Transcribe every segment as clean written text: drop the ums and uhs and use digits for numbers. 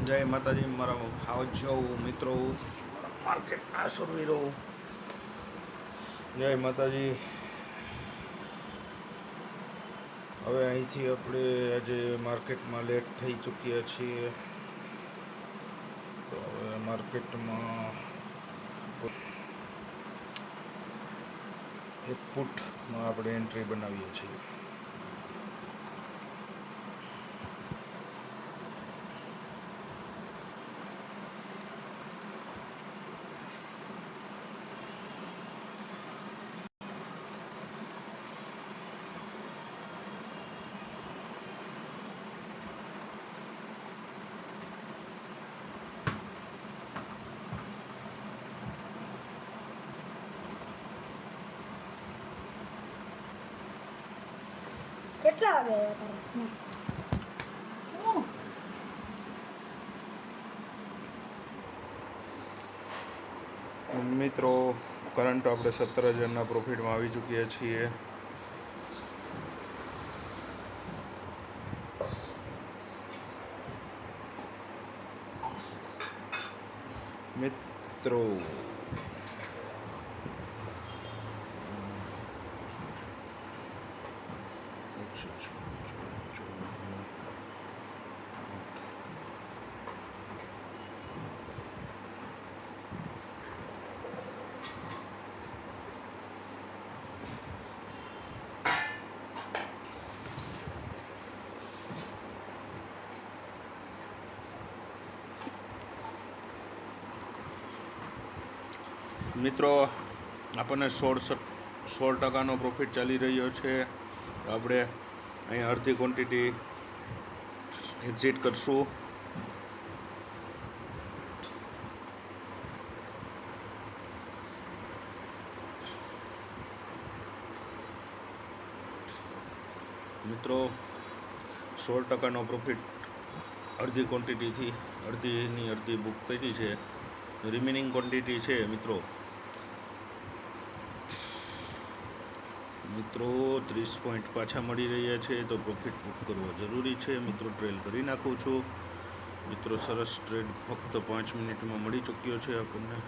જય માતાજી મારા આવજો મિત્રો, મારા માર્કેટના સુરવીરો. જય માતાજી. હવે અહીંથી આપણે આજે માર્કેટમાં લેટ થઈ ચૂક્યા છીએ, તો હવે માર્કેટમાં એક ફૂટમાં આપણે એન્ટ્રી બનાવીએ છીએ. કેટલા વાગે આવ્યા તારે? મિત્રો કરંટ આપણે 17,000ના પ્રોફિટમાં આવી ચૂક્યા છીએ. મિત્રો મિત્રો આપણને 16% પ્રોફિટ ચાલી રહ્યો છે. આપણે અહીં અડધી ક્વોન્ટિટી એક્ઝિટ કરશું. મિત્રો 16% પ્રોફિટ અડધી ક્વોન્ટિટીથી અડધી બુક કરી છે. રિમેનિંગ ક્વોન્ટિટી છે મિત્રો 30 પોઈન્ટ પાછા મળી રહ્યા છે, તો પ્રોફિટ બુક કરવો જરૂરી છે. મિત્રો ટ્રેલ કરી નાખું છું. મિત્રો સરસ ટ્રેડ ફક્ત 5 મિનિટમાં મળી ચૂક્યો છે આપણને.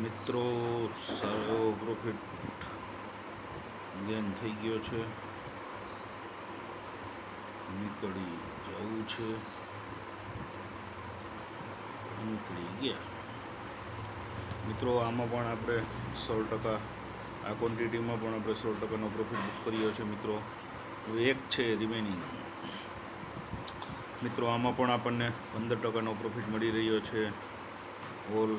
મિત્રો સારો પ્રોફિટ ગેન થઈ ગયો છે. નીકળી જવું છે, નીકળી ગયા. મિત્રો આમાં પણ આપણે 16%, આ ક્વોન્ટિટીમાં પણ આપણે 16%નો પ્રોફિટ બુક કર્યો છે. મિત્રો એક છે રિમેનિંગ. મિત્રો આમાં પણ આપણને 15%નો પ્રોફિટ મળી રહ્યો છે. ઓલ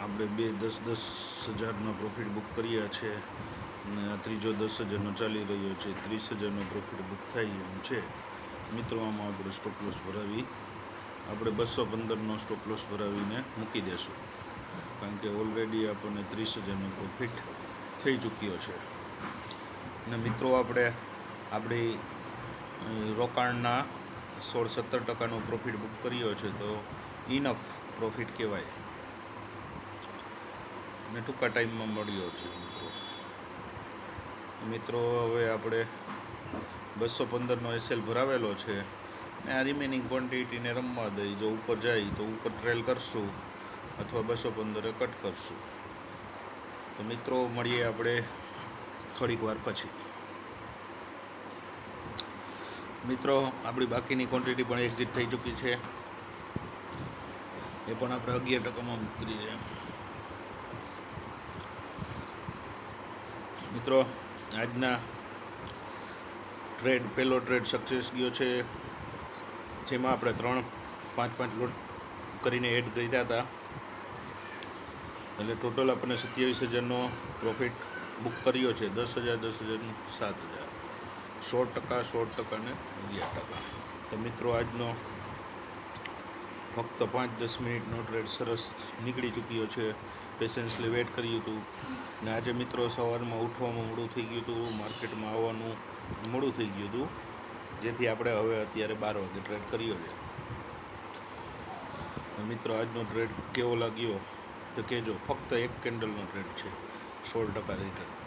આપણે 10 હજારના પ્રોફિટ બુક કર્યા છે અને આ ત્રીજો 10,000નો ચાલી રહ્યો છે. 30,000નો પ્રોફિટ બુક થાય એમ છે. મિત્રો આમાં આપણે સ્ટોપ લોસ ભરાવી, આપણે 215નો સ્ટોપ લોસ ભરાવીને મૂકી દેશું, કારણ કે ઓલરેડી આપણને 30,000નો પ્રોફિટ થઈ ચૂક્યો છે. અને મિત્રો આપણી રોકાણના 16-17%નો પ્રોફિટ બુક કર્યો છે, તો ઇનફ પ્રોફિટ કહેવાય અને ટૂંકા ટાઈમમાં મળ્યો છે. મિત્રો હવે આપણે 215નો એસએલ ભરાવેલો છે ને આ રિમેનિંગ ક્વોન્ટિટીને રમવા દઈ. જો ઉપર જાય તો ઉપર ટ્રેલ કરશું અથવા 215 કટ કરશું. તો મિત્રો મળીએ આપણે થોડીક વાર પછી. મિત્રો આપણી બાકીની ક્વોન્ટિટી પણ એક્ઝિટ થઈ ચૂકી છે, એ પણ આપણે 11%માં મૂકી છે. મિત્રો આજના પહેલો ટ્રેડ સક્સેસ ગયો છે, જેમાં આપણે 3-5 લોટ કરીને એડ કર્યા હતા. એટલે ટોટલ આપણને 27,000નો પ્રોફિટ બુક કર્યો છે. 10,000 10,000નું 7,000, 100% ને 11%. તો મિત્રો આજનો ફક્ત 5-10 મિનિટનો ટ્રેડ સરસ નીકળી ચૂક્યો છે. પેશન્સલી વેટ કર્યું હતું ને આજે મિત્રો સવારમાં ઉઠવામાં મોડું થઈ ગયું હતું, માર્કેટમાં આવવાનું મોડું થઈ ગયું હતું, જેથી આપણે હવે અત્યારે 12 વાગે ટ્રેડ કર્યો છે. મિત્રો આજનો ટ્રેડ કેવો લાગ્યો તો કહેજો. ફક્ત એક કેન્ડલનો ટ્રેડ છે, 16% રિટર્ન.